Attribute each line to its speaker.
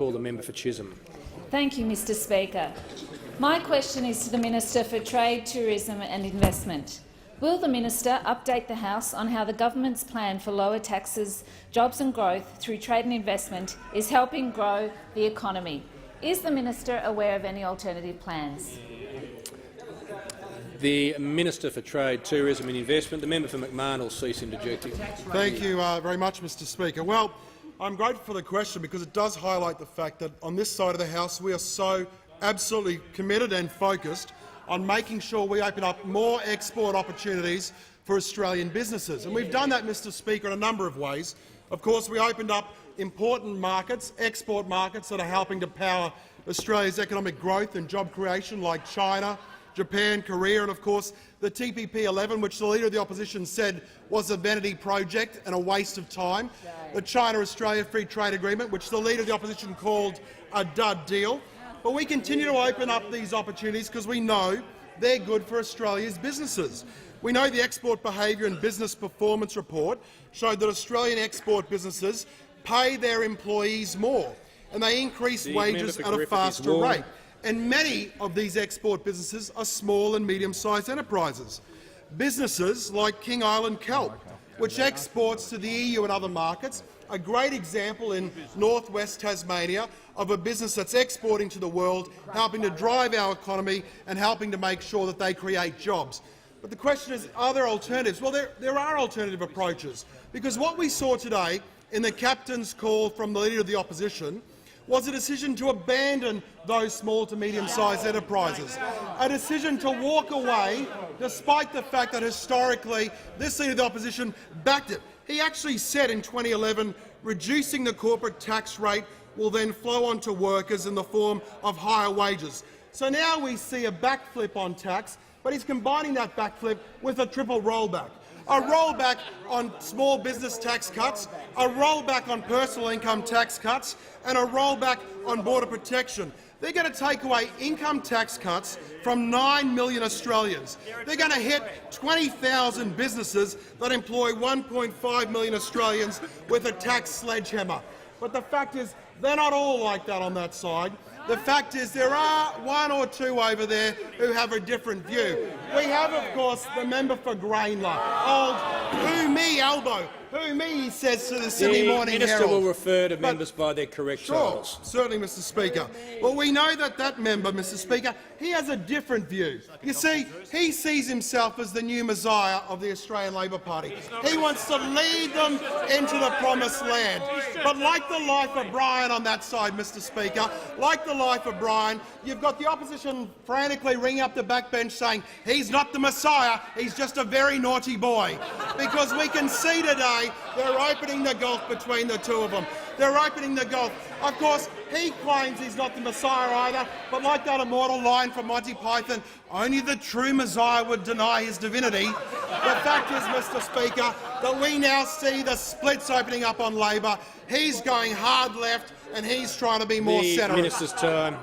Speaker 1: Call the member for Chisholm.
Speaker 2: Thank you, Mr Speaker. My question is to the Minister for Trade, Tourism and Investment. Will the minister update the House on how the government's plan for lower taxes, jobs and growth through trade and investment is helping grow the economy? Is the minister aware of any alternative plans?
Speaker 1: The Minister for Trade, Tourism and Investment. The member for McMahon will cease interjecting.
Speaker 3: Thank you very much, Mr Speaker. Well, I'm grateful for the question because it does highlight the fact that on this side of the House we are so absolutely committed and focused on making sure we open up more export opportunities for Australian businesses. And we've done that, Mr Speaker, in a number of ways. Of course, we opened up important markets, export markets that are helping to power Australia's economic growth and job creation, like China, Japan, Korea, and of course the TPP-11, which the Leader of the Opposition said was a vanity project and a waste of time, the China-Australia Free Trade Agreement, which the Leader of the Opposition called a dud deal. But we continue to open up these opportunities because we know they're good for Australia's businesses. We know the Export Behaviour and Business Performance Report showed that Australian export businesses pay their employees more and they increase wages at a faster rate. And many of these export businesses are small and medium-sized enterprises. Businesses like King Island Kelp, which exports to the EU and other markets, a great example in northwest Tasmania of a business that's exporting to the world, helping to drive our economy and helping to make sure that they create jobs. But the question is, are there alternatives? Well, there are alternative approaches, because what we saw today in the captain's call from the Leader of the Opposition was a decision to abandon those small to medium-sized enterprises, a decision to walk away despite the fact that historically this Leader of the Opposition backed it. He actually said in 2011 reducing the corporate tax rate will then flow on to workers in the form of higher wages. So now we see a backflip on tax, but he's combining that backflip with a triple rollback. A rollback on small business tax cuts, a rollback on personal income tax cuts and a rollback on border protection. They're going to take away income tax cuts from 9 million Australians. They're going to hit 20,000 businesses that employ 1.5 million Australians with a tax sledgehammer. But the fact is, they're not all like that on that side. The fact is there are one or two over there who have a different view. We have, of course, the member for Grayndler, old "who me" elbow. Who me, he says to the Sydney Morning Herald.
Speaker 1: The minister will refer to members by their correct titles.
Speaker 3: Certainly, Mr Speaker. Well, we know that member, Mr Speaker, he has a different view. You see, he sees himself as the new Messiah of the Australian Labor Party. He wants to lead them into the promised land. But like the life of Brian on that side, Mr Speaker, like the life of Brian, you've got the opposition frantically ringing up the backbench saying he's not the Messiah, he's just a very naughty boy. Because we can see today they're opening the gulf between the two of them. They're opening the gulf. Of course, he claims he's not the Messiah either, but like that immortal line from Monty Python, only the true Messiah would deny his divinity. The fact is, Mr Speaker, that we now see the splits opening up on Labor. He's going hard left and he's trying to be more centrist.
Speaker 1: The minister's time.